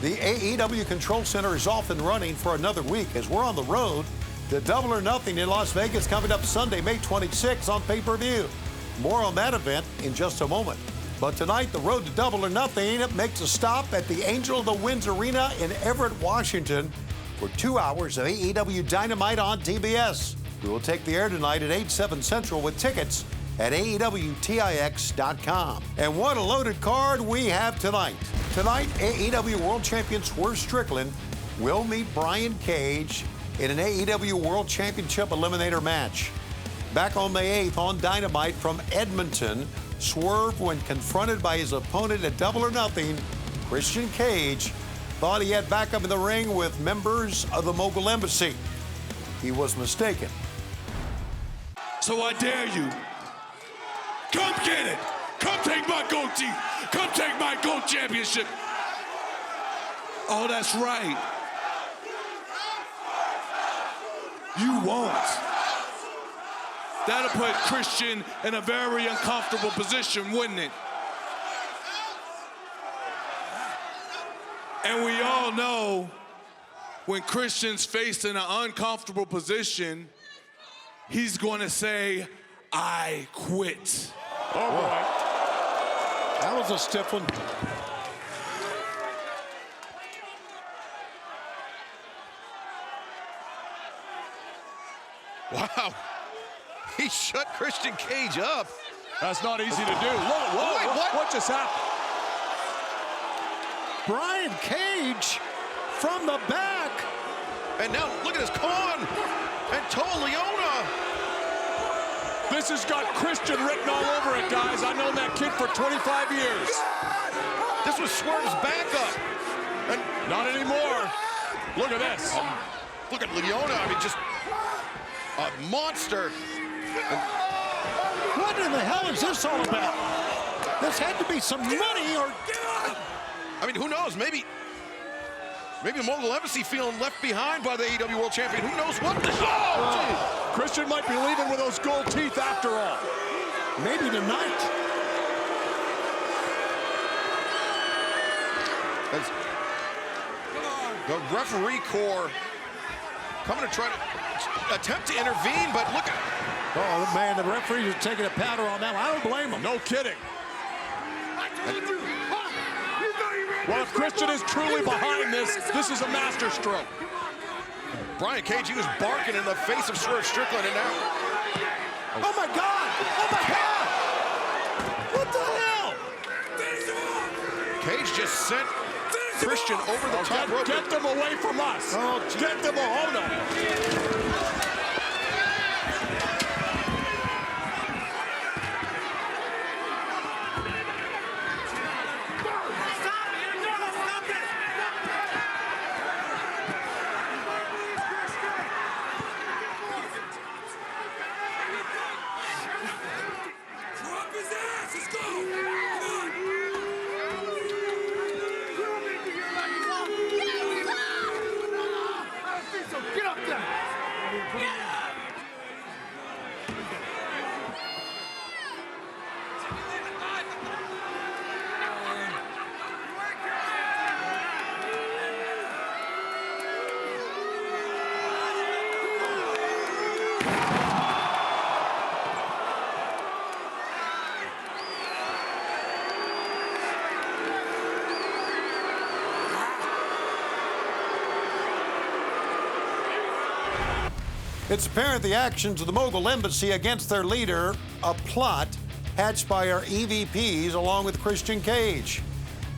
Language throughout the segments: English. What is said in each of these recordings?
The AEW Control Center is off and running for another week as we're on the road to Double or Nothing in Las Vegas coming up Sunday, May 26th on pay-per-view. More on that event in just a moment. But tonight, the road to Double or Nothing makes a stop at the Angel of the Winds Arena in Everett, Washington for 2 hours of AEW Dynamite on TBS. We will take the air tonight at 8/7 Central with tickets at AEWTIX.com. And what a loaded card we have tonight. Tonight, AEW World Champion Swerve Strickland will meet Brian Cage in an AEW World Championship Eliminator match. Back on May 8th on Dynamite from Edmonton, Swerve, when confronted by his opponent at Double or Nothing, Christian Cage, thought he had backup in the ring with members of the Mogul Embassy. He was mistaken. So I dare you. Come get it. Come take my goatee. Come take my gold championship. Oh, that's right. You won't. That'll put Christian in a very uncomfortable position, wouldn't it? And we all know when Christian's faced in an uncomfortable position, he's going to say, I quit. Oh, boy. That was a stiff one. Wow. He shut Christian Cage up. That's not easy to do. Whoa, Wait, what just happened? Brian Cage from the back. And now look at his Khan and Leona. This has got Christian written all over it, guys. I've known that kid for 25 years. This was Swerve's backup. And not anymore. Look at this. Look at Leona. I mean, just a monster. What in the hell is this all about? This had to be some money or... I mean, who knows? Maybe the Mogul Embassy feeling left behind by the AEW World Champion. Who knows what? Oh, Christian might be leaving with those gold teeth after all. Maybe tonight. As the referee corps coming to try to attempt to intervene, but look at... Oh, man, the referees are taking a powder on that one. I don't blame them. No kidding. Well, if Christian is truly behind this, this is a masterstroke. Brian Cage, he was barking in the face of Swerve Strickland, and now... Oh, my God! Oh, my God! What the hell? Cage just sent Christian over the top rope. Get them away from us. Oh, get them away. Oh, no. It's apparent the actions of the Mogul Embassy against their leader, a plot hatched by our EVPs along with Christian Cage.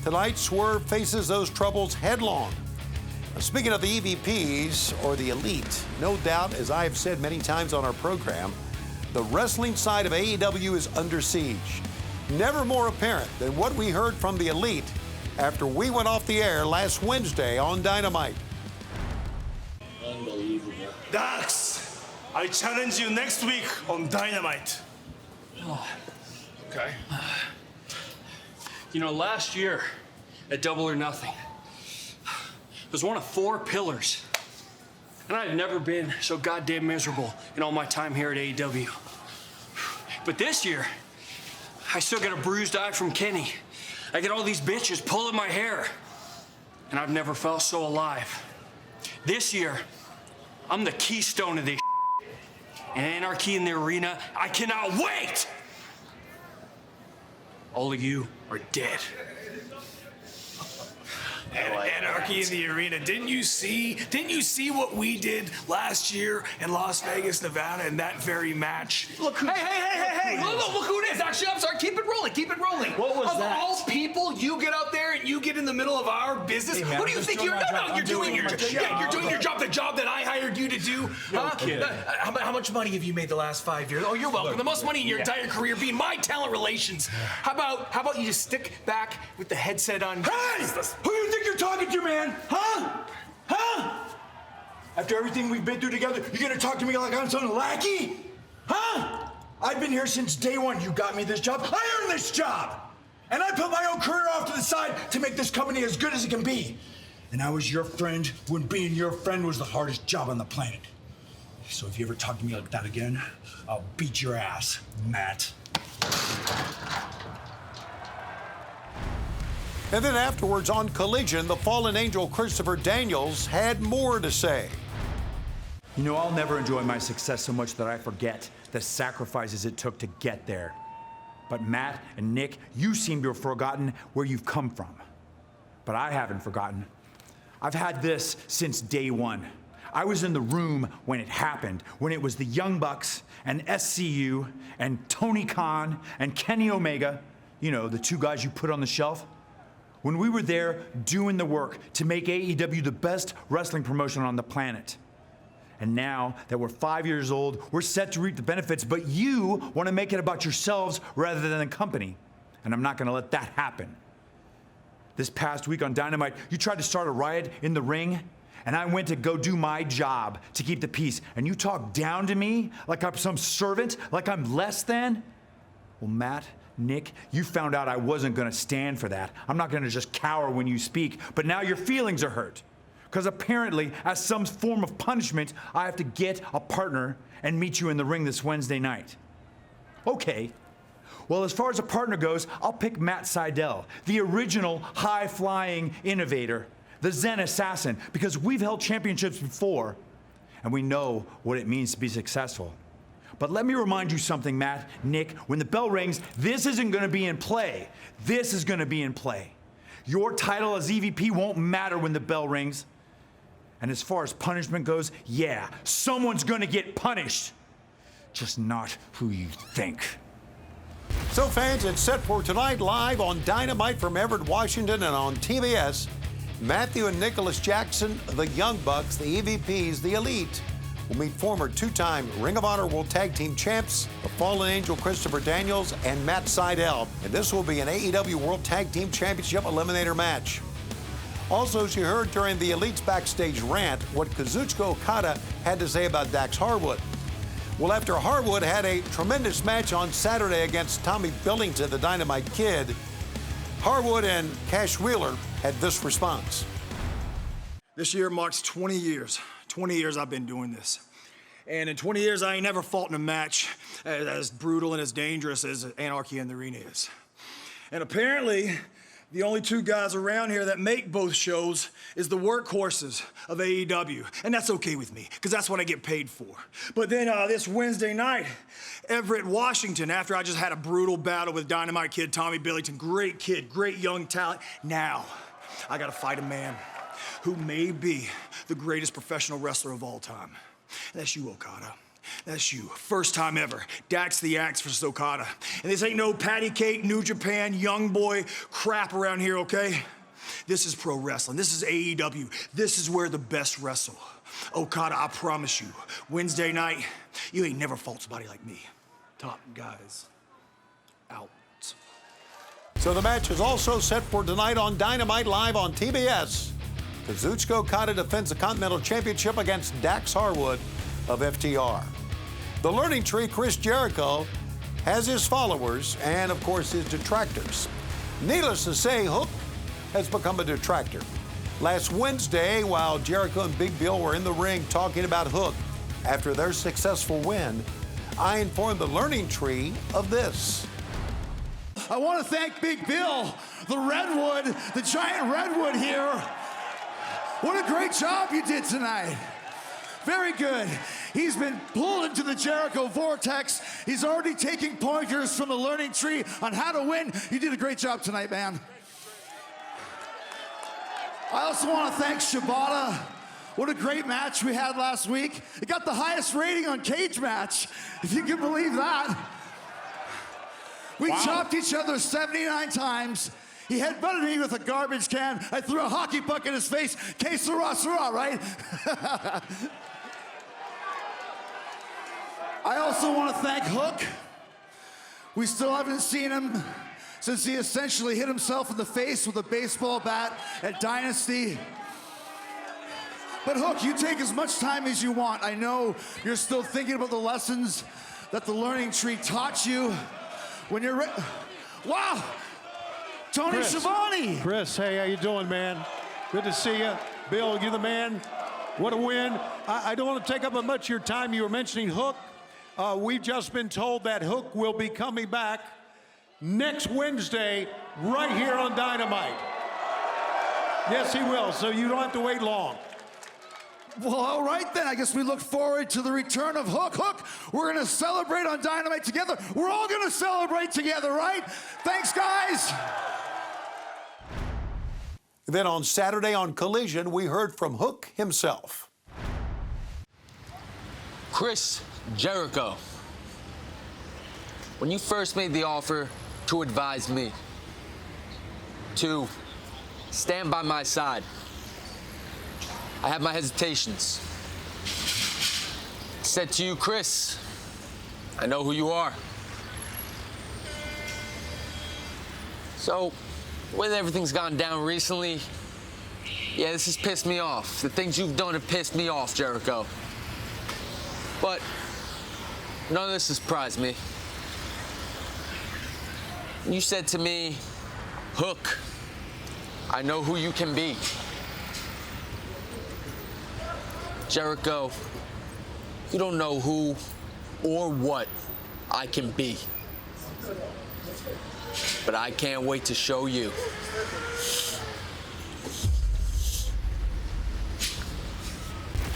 Tonight, Swerve faces those troubles headlong. Now, speaking of the EVPs, or the elite, no doubt, as I have said many times on our program, the wrestling side of AEW is under siege. Never more apparent than what we heard from the elite after we went off the air last Wednesday on Dynamite. Unbelievable. Dax, I challenge you next week on Dynamite. Oh. Okay. You know, last year at Double or Nothing, it was one of 4 pillars. And I've never been so goddamn miserable in all my time here at AEW. But this year, I still got a bruised eye from Kenny. I get all these bitches pulling my hair. and I've never felt so alive. This year, I'm the keystone of this and anarchy in the arena. I cannot wait! All of you are dead. Anarchy in the arena. Didn't you see what we did last year in Las Vegas, Nevada, in that very match? Look who. Hey! Look who it is. Actually, I'm sorry. Keep it rolling. What was that? Of all people, you get out there and you get in the middle of our business. Hey, man, Who do you think you're? No, you're doing your job. Yeah, you're doing your job. The job that I hired you to do. How much money have you made the last 5 years? Oh, you're welcome. Look, the most money in your entire career being my talent relations. How about you just stick back with the headset on? Hey! Who do you think you're talking to, man? Huh? After everything we've been through together, you're gonna talk to me like I'm some lackey? Huh? I've been here since day one. You got me this job. I earned this job. And I put my own career off to the side to make this company as good as it can be. And I was your friend when being your friend was the hardest job on the planet. So if you ever talk to me like that again, I'll beat your ass, Matt. And then afterwards on Collision, the fallen angel Christopher Daniels had more to say. You know, I'll never enjoy my success so much that I forget the sacrifices it took to get there. But Matt and Nick, you seem to have forgotten where you've come from. But I haven't forgotten. I've had this since day one. I was in the room when it happened, when it was the Young Bucks and SCU and Tony Khan and Kenny Omega, you know, the two guys you put on the shelf. When we were there doing the work to make AEW the best wrestling promotion on the planet. And now that we're 5 years old, we're set to reap the benefits, but you want to make it about yourselves rather than the company. And I'm not going to let that happen. This past week on Dynamite, you tried to start a riot in the ring, and I went to go do my job to keep the peace. And you talk down to me like I'm some servant, like I'm less than? Well, Matt, Nick, you found out I wasn't going to stand for that. I'm not going to just cower when you speak, but now your feelings are hurt. Because apparently, as some form of punishment, I have to get a partner and meet you in the ring this Wednesday night. Okay. Well, as far as a partner goes, I'll pick Matt Seidel, the original high-flying innovator, the Zen assassin, because we've held championships before, and we know what it means to be successful. But let me remind you something, Matt, Nick, when the bell rings, this isn't going to be in play. This is going to be in play. Your title as EVP won't matter when the bell rings. And as far as punishment goes, yeah, someone's gonna get punished. Just not who you think. So fans, it's set for tonight live on Dynamite from Everett, Washington, and on TBS. Matthew and Nicholas Jackson, the Young Bucks, the EVPs, the Elite, will meet former two-time Ring of Honor World Tag Team Champs, the Fallen Angel Christopher Daniels, and Matt Seidel. And this will be an AEW World Tag Team Championship Eliminator match. Also, as you heard during the Elite's backstage rant, what Kazuchika Okada had to say about Dax Harwood. Well, after Harwood had a tremendous match on Saturday against Tommy Billington, the Dynamite Kid, Harwood and Cash Wheeler had this response. This year marks 20 years. 20 years I've been doing this. And in 20 years, I ain't never fought in a match as brutal and as dangerous as Anarchy in the Arena is. And apparently, the only two guys around here that make both shows is the workhorses of AEW. And that's okay with me, because that's what I get paid for. But then this Wednesday night, Everett, Washington, after I just had a brutal battle with Dynamite Kid Tommy Billington, great kid, great young talent, now I gotta fight a man who may be the greatest professional wrestler of all time. And that's you, Okada. That's you. First time ever. Dax the Axe versus Okada. And this ain't no patty cake, New Japan, young boy crap around here, okay? This is pro wrestling. This is AEW. This is where the best wrestle. Okada, I promise you, Wednesday night, you ain't never fought somebody like me. Top guys out. So the match is also set for tonight on Dynamite live on TBS. Kazuchika Okada defends the Continental Championship against Dax Harwood of FTR. The Learning Tree, Chris Jericho, has his followers and, of course, his detractors. Needless to say, Hook has become a detractor. Last Wednesday, while Jericho and Big Bill were in the ring talking about Hook after their successful win, I informed the Learning Tree of this. I want to thank Big Bill, the redwood, the giant redwood here, What a great job you did tonight. Very good. He's been pulled into the Jericho vortex. He's already taking pointers from the learning tree on how to win. You did a great job tonight, man. I also want to thank Shibata. What a great match we had last week. It got the highest rating on Cage Match, if you can believe that. We chopped each other 79 times. He headbutted me with a garbage can. I threw a hockey puck in his face. Que sera, sera, right? I also want to thank Hook. We still haven't seen him since he essentially hit himself in the face with a baseball bat at Dynasty. But Hook, you take as much time as you want. I know you're still thinking about the lessons that the learning tree taught you. When you're ready. Wow! Tony Schiavone! Chris, hey, how you doing, man? Good to see you. Bill, you're the man. What a win. I don't want to take up much of your time. You were mentioning Hook. We've just been told that Hook will be coming back next Wednesday right here on Dynamite. Yes, he will, so you don't have to wait long. Well, all right then. I guess we look forward to the return of Hook. Hook, we're going to celebrate on Dynamite together. We're all going to celebrate together, right? Thanks, guys. Then on Saturday on Collision, we heard from Hook himself. Chris Jericho, when you first made the offer to advise me, to stand by my side, I had my hesitations. I said to you, Chris, I know who you are. So, the way that everything's gone down recently, yeah, this has pissed me off. The things you've done have pissed me off, Jericho. But none of this has surprised me. You said to me, Hook, I know who you can be. Jericho, you don't know who or what I can be. But I can't wait to show you.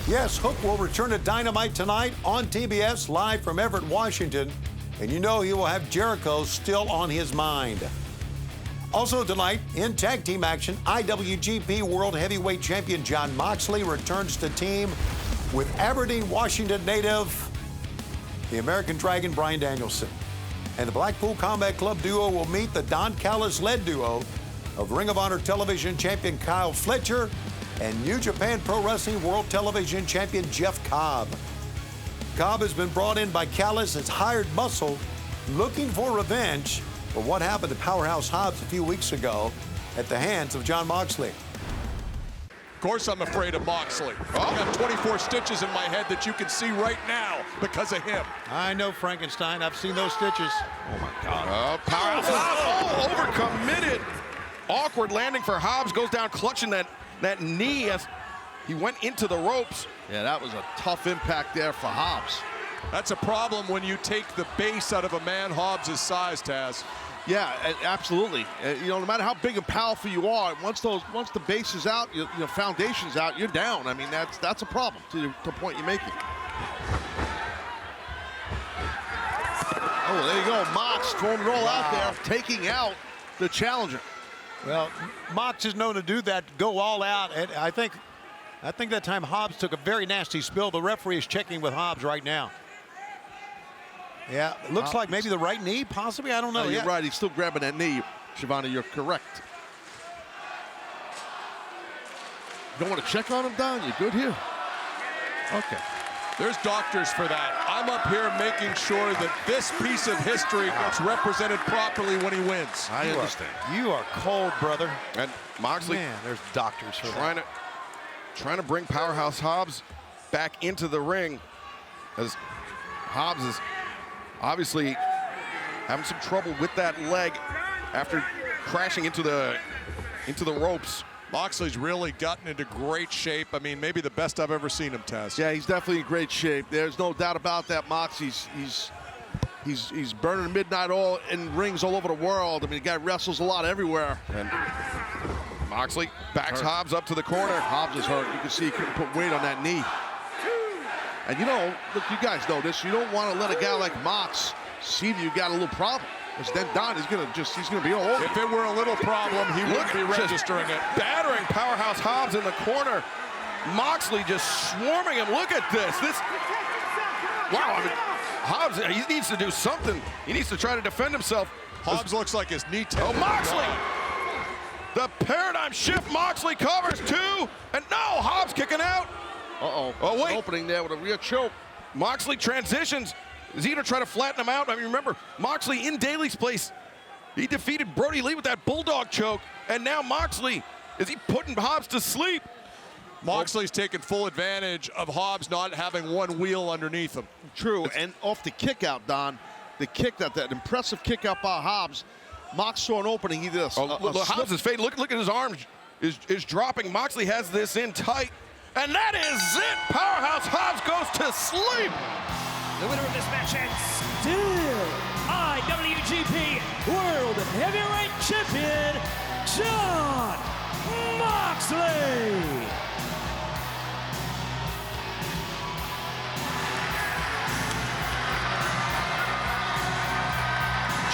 Yes, Hook will return to Dynamite tonight on TBS, live from Everett, Washington. And you know he will have Jericho still on his mind. Also tonight, in tag team action, IWGP World Heavyweight Champion Jon Moxley returns to team with Aberdeen, Washington native, the American Dragon Bryan Danielson. And the Blackpool Combat Club duo will meet the Don Callis-led duo of Ring of Honor Television Champion Kyle Fletcher and New Japan Pro Wrestling World Television Champion Jeff Cobb. Cobb has been brought in by Callis as hired muscle, looking for revenge for what happened to Powerhouse Hobbs a few weeks ago at the hands of Jon Moxley. Of course I'm afraid of Moxley. I got 24 stitches in my head that you can see right now because of him. I know, Frankenstein. I've seen those stitches. Oh, my God. Powerhouse Hobbs, overcommitted. Awkward landing for Hobbs, goes down clutching that knee as he went into the ropes. Yeah, that was a tough impact there for Hobbs. That's a problem when you take the base out of a man Hobbs' size, Taz. Yeah, absolutely. You know, no matter how big and powerful you are, once the base is out, your foundation's out, you're down. I mean, that's a problem to the point you're making. Oh, there you go. Mox throwing it all out there, taking out the challenger. Well, Mox is known to do that, go all out. And I think that time Hobbs took a very nasty spill. The referee is checking with Hobbs right now. Yeah, it looks like maybe the right knee, possibly. I don't know. No, you're right. He's still grabbing that knee. Shivani, you're correct. You don't want to check on him, Don? You're good here? Okay. There's doctors for that. I'm up here making sure that this piece of history gets represented properly when he wins. I understand. You are cold, brother. And Moxley, man, there's doctors for that. Trying to bring Powerhouse Hobbs back into the ring, as Hobbs is obviously having some trouble with that leg after crashing into the ropes. Moxley's really gotten into great shape. I mean, maybe the best I've ever seen him, Taz. Yeah, he's definitely in great shape. There's no doubt about that, Mox. He's burning midnight oil in rings all over the world. I mean, the guy wrestles a lot everywhere. And Moxley backs Hobbs up to the corner. Hobbs is hurt. You can see he couldn't put weight on that knee. And you know, look, you guys know this. You don't want to let a guy like Mox see that you got a little problem. Because then Don is he's gonna be all over. If it were a little problem, he wouldn't be registering it. Battering Powerhouse Hobbs in the corner. Moxley just swarming him. Look at this. Wow, I mean, Hobbs, he needs to do something. He needs to try to defend himself. Hobbs looks like his knee tendon. Oh, Moxley! The paradigm shift. Moxley covers 2, and no, Hobbs kicking out. Uh-oh. Oh, wait. Opening there with a rear choke. Moxley transitions. Is he gonna try to flatten him out? I mean, remember, Moxley in Daly's place, he defeated Brody Lee with that bulldog choke, and now Moxley, is he putting Hobbs to sleep? Moxley's taking full advantage of Hobbs not having one wheel underneath him. True, and off the kick out, Don, that impressive kick out by Hobbs, Mox saw an opening. He did look, Hobbs is fading. Look at his arms is dropping. Moxley has this in tight, and that is it. Powerhouse Hobbs goes to sleep. The winner of this match and still IWGP World Heavyweight Champion, Jon Moxley.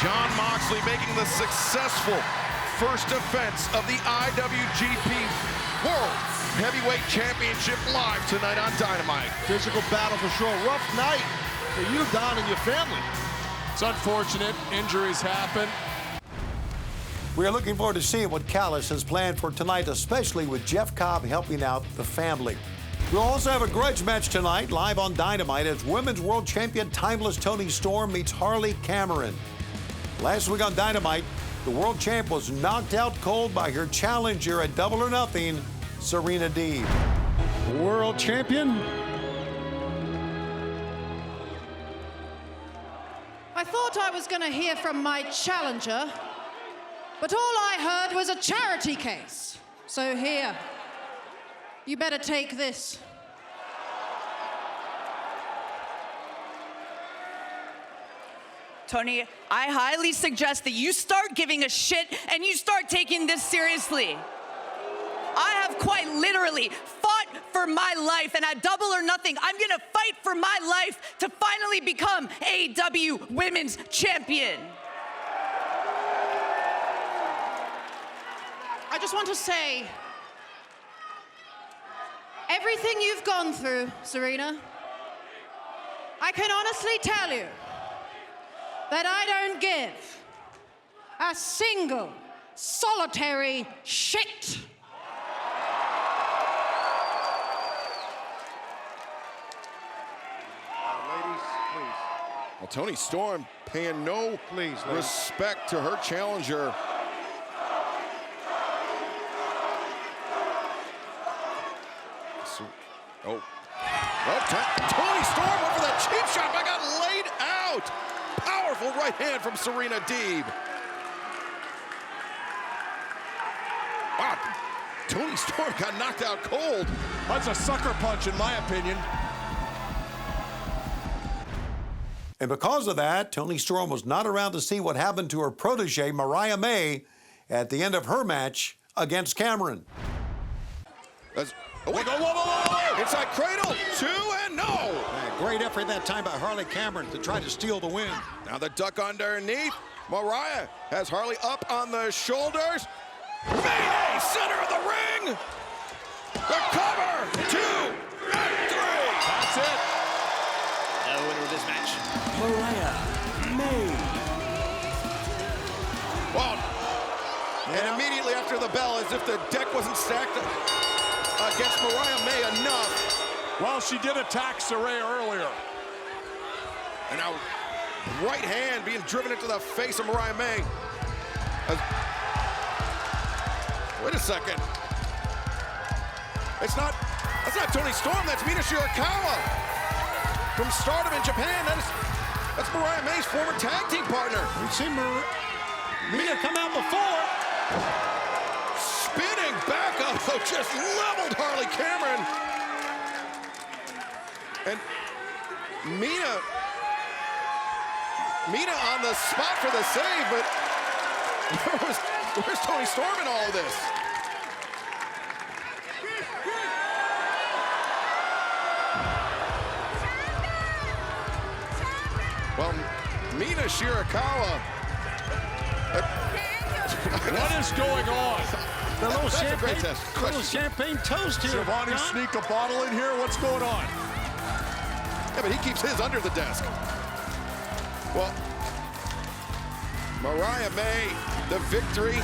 Jon Moxley making the successful first defense of the IWGP World Heavyweight Championship live tonight on Dynamite. Physical battle for sure. Rough night for you, Don, and your family. It's unfortunate. Injuries happen. We are looking forward to seeing what Callis has planned for tonight, especially with Jeff Cobb helping out the family. We'll also have a grudge match tonight, live on Dynamite, as Women's World Champion Timeless Toni Storm meets Harley Cameron. Last week on Dynamite, the world champ was knocked out cold by her challenger at Double or Nothing, Serena Deeb. World champion? I thought I was going to hear from my challenger, but all I heard was a charity case. So here, you better take this. Tony, I highly suggest that you start giving a shit and you start taking this seriously. I have quite literally fought for my life, and at Double or Nothing, I'm gonna fight for my life to finally become AEW Women's Champion. I just want to say, everything you've gone through, Serena, I can honestly tell you that I don't give a single solitary shit. Ladies, please. Well, Toni Storm paying no respect to her challenger. Toni Storm went for that cheap shot, but got laid out. Powerful right hand from Serena Deeb. Wow, Toni Storm got knocked out cold. That's a sucker punch, in my opinion. And because of that, Toni Storm was not around to see what happened to her protege, Mariah May, at the end of her match against Cameron. Whoa. Inside cradle, 2 and no. Man, great effort that time by Harley Cameron to try to steal the win. Now the duck underneath. Mariah has Harley up on the shoulders. Mayday, center of the ring. The cover, 2 and 3. That's it. The winner of this match, Mariah May. Well, and immediately after the bell, as if the deck wasn't stacked against Mariah May enough. Well, she did attack Saray earlier. And now, right hand being driven into the face of Mariah May. Wait a second. That's not Toni Storm, that's Mina Shirakawa. From Stardom in Japan, that's Mariah May's former tag team partner. We've seen Mina come out before. Spinning back up, just leveled Harley Cameron. And Mina on the spot for the save, but where's Toni Storm in all of this? Well, Mina Shirakawa. What is going on? The little That's a champagne, great test. little champagne toast here. Giovanni John. sneak a bottle in here? What's going on? Yeah, but he keeps his under the desk. Well, Mariah May, the victory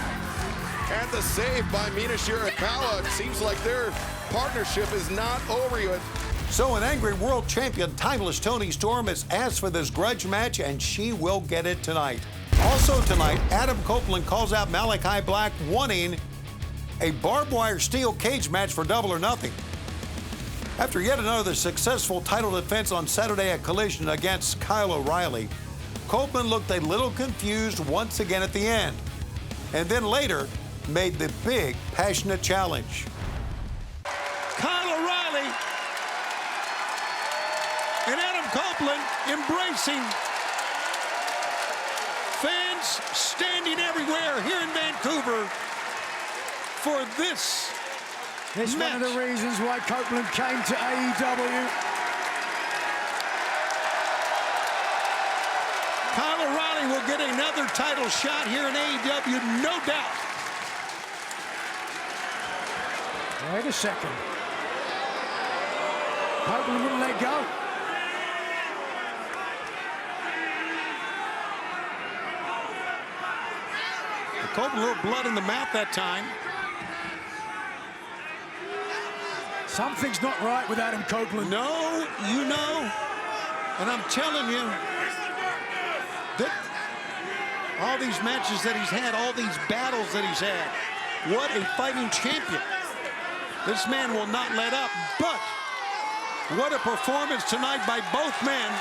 and the save by Mina Shirakawa. It seems like their partnership is not over yet. So an angry world champion, Timeless Toni Storm, has asked for this grudge match, and she will get it tonight. Also tonight, Adam Copeland calls out Malachi Black, wanting a barbed wire steel cage match for Double or Nothing. After yet another successful title defense on Saturday at Collision against Kyle O'Reilly, Copeland looked a little confused once again at the end, and then later made the big, passionate challenge. Kyle O'Reilly and Adam Copeland embracing. Fans standing everywhere here in Vancouver for this It's match. one of the reasons why Copeland came to AEW. Kyle O'Reilly will get another title shot here in AEW, no doubt. Wait a second. Copeland wouldn't let go. Copeland, a little blood in the mouth that time. Something's not right with Adam Copeland. No, you know, and I'm telling you that all these matches that he's had, all these battles that he's had, what a fighting champion. This man will not let up, but what a performance tonight by both men.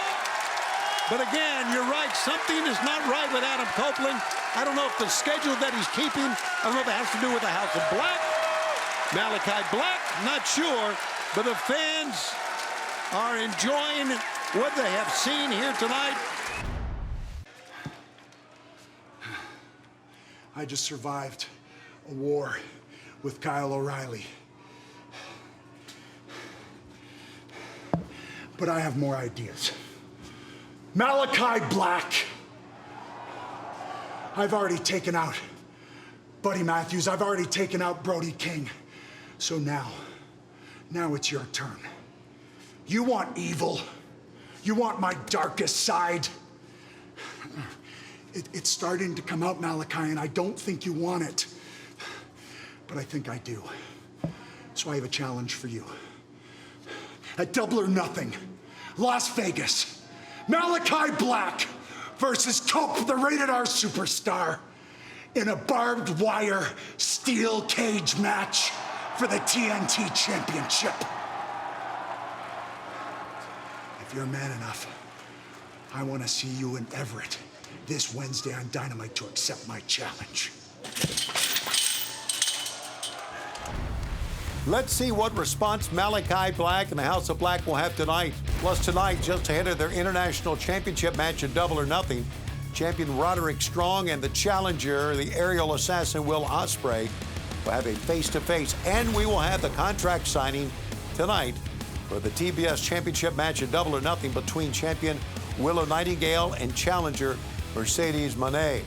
But again, you're right, something is not right with Adam Copeland. I don't know if the schedule that he's keeping, I don't know if it has to do with the House of Black, Malachi Black, not sure, but the fans are enjoying what they have seen here tonight. I just survived a war with Kyle O'Reilly. But I have more ideas. Malachi Black. I've already taken out Buddy Matthews. I've already taken out Brody King. So now it's your turn. You want evil. You want my darkest side. It's starting to come out, Malachi, and I don't think you want it. But I think I do. So I have a challenge for you. At Double or Nothing, Las Vegas, Malachi Black versus Cope, the rated R superstar, in a barbed wire steel cage match for the TNT Championship. If you're man enough, I want to see you in Everett this Wednesday on Dynamite to accept my challenge. Let's see what response Malachi Black and the House of Black will have tonight. Plus tonight, just ahead of their International Championship match at Double or Nothing, champion Roderick Strong and the challenger, the aerial assassin Will Ospreay, will have a face-to-face. And we will have the contract signing tonight for the TBS Championship match at Double or Nothing between champion Willow Nightingale and challenger Mercedes Moné.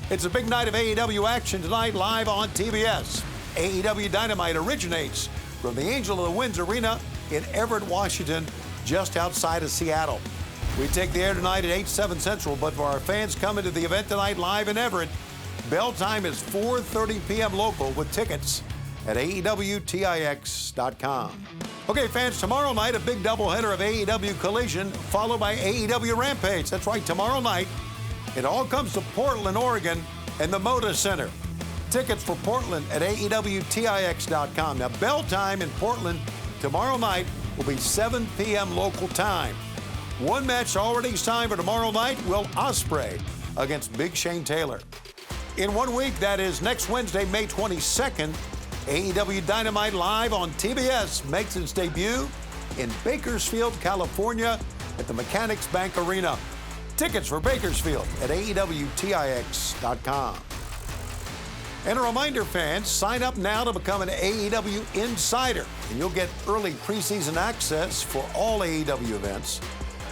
It's a big night of AEW action tonight, live on TBS. AEW Dynamite originates from the Angel of the Winds Arena in Everett, Washington, just outside of Seattle. We take the air tonight at 8/7 Central, but for our fans coming to the event tonight live in Everett, bell time is 4:30 p.m. local with tickets at AEWTIX.com. Okay, fans, tomorrow night, a big doubleheader of AEW Collision, followed by AEW Rampage. That's right, tomorrow night. It all comes to Portland, Oregon, and the Moda Center. Tickets for Portland at AEWTIX.com. Now, bell time in Portland tomorrow night will be 7 p.m. local time. One match already signed for tomorrow night, Will Ospreay against Big Shane Taylor. In 1 week, that is next Wednesday, May 22nd, AEW Dynamite live on TBS makes its debut in Bakersfield, California at the Mechanics Bank Arena. Tickets for Bakersfield at AEWTIX.com. And a reminder, fans, sign up now to become an AEW Insider, and you'll get early preseason access for all AEW events,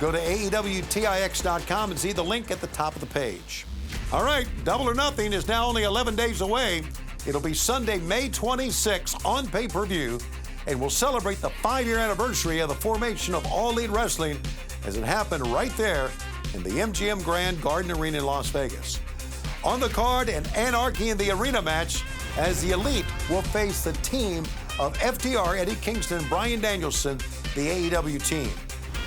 Go to AEWTIX.com and see the link at the top of the page. All right, Double or Nothing is now only 11 days away. It'll be Sunday, May 26th on pay-per-view, and we'll celebrate the 5-year anniversary of the formation of All Elite Wrestling as it happened right there in the MGM Grand Garden Arena in Las Vegas. On the card, an Anarchy in the Arena match as the Elite will face the team of FTR, Eddie Kingston, and Bryan Danielson, the AEW team.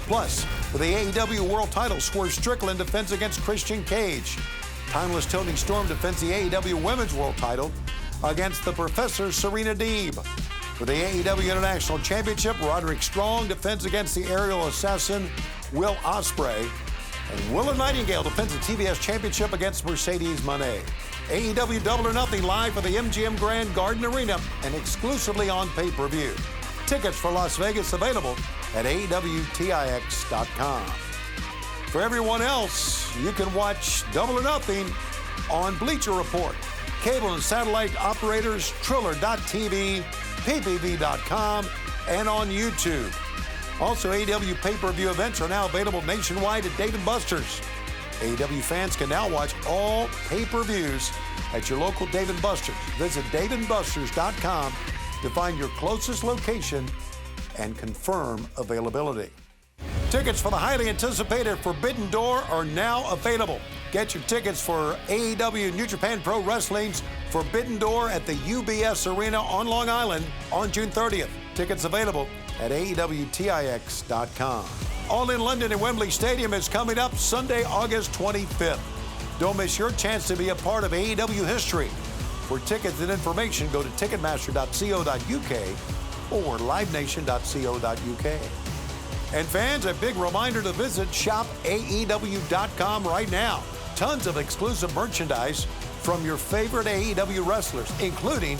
Plus, for the AEW World title, Swerve Strickland defends against Christian Cage. Timeless Toni Storm defends the AEW Women's World title against the Professor Serena Deeb. For the AEW International Championship, Roderick Strong defends against the aerial assassin Will Ospreay. And Willa Nightingale defends the TBS Championship against Mercedes Moné. AEW Double or Nothing live for the MGM Grand Garden Arena and exclusively on pay-per-view. Tickets for Las Vegas available at AEWTIX.com. For everyone else, you can watch Double or Nothing on Bleacher Report, cable and satellite operators, Triller.tv, PPV.com, and on YouTube. Also, AEW pay-per-view events are now available nationwide at Dave & Buster's. AEW fans can now watch all pay-per-views at your local Dave & Buster's. Visit daveandbusters.com to find your closest location and confirm availability. Tickets for the highly anticipated Forbidden Door are now available. Get your tickets for AEW New Japan Pro Wrestling's Forbidden Door at the UBS Arena on Long Island on June 30th. Tickets available at AEWTIX.com. All in London at Wembley Stadium is coming up Sunday, August 25th. Don't miss your chance to be a part of AEW history. For tickets and information, go to ticketmaster.co.uk or livenation.co.uk. And fans, a big reminder to visit shopaew.com right now. Tons of exclusive merchandise from your favorite AEW wrestlers, including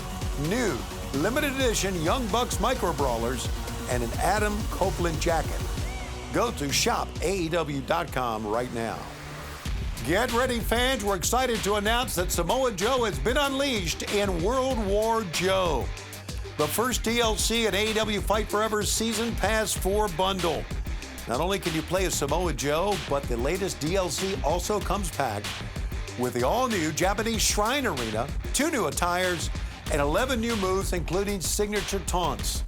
new limited edition Young Bucks micro brawlers and an Adam Copeland jacket. Go to shopaew.com right now. Get ready, fans. We're excited to announce that Samoa Joe has been unleashed in World War Joe, the first DLC at AEW Fight Forever's Season Pass 4 bundle. Not only can you play as Samoa Joe, but the latest DLC also comes packed with the all-new Japanese Shrine Arena, 2 new attires, and 11 new moves, including signature taunts.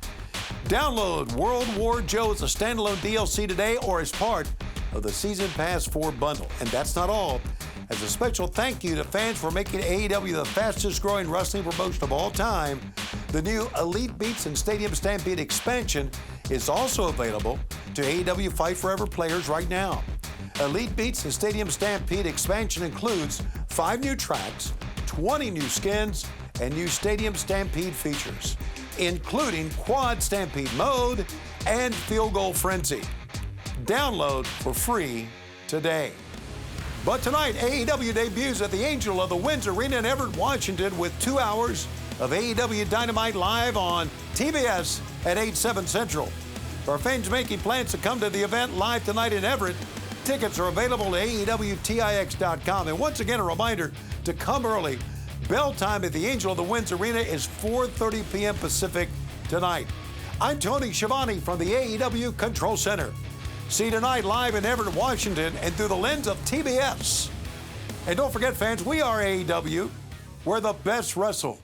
Download World War Joe as a standalone DLC today or as part of the Season Pass 4 bundle. And that's not all. As a special thank you to fans for making AEW the fastest growing wrestling promotion of all time, the new Elite Beats and Stadium Stampede expansion is also available to AEW Fight Forever players right now. Elite Beats and Stadium Stampede expansion includes 5 new tracks, 20 new skins, and new Stadium Stampede features, including Quad Stampede Mode and Field Goal Frenzy. Download for free today. But tonight, AEW debuts at the Angel of the Winds Arena in Everett, Washington, with 2 hours of AEW Dynamite live on TBS at 8/7 Central. For fans making plans to come to the event live tonight in Everett, tickets are available at AEWTIX.com. And once again, a reminder to come early. Bell time at the Angel of the Winds Arena is 4:30 p.m. Pacific tonight. I'm Tony Schiavone from the AEW Control Center. See you tonight live in Everett, Washington, and through the lens of TBS. And don't forget, fans, we are AEW, where the best wrestle.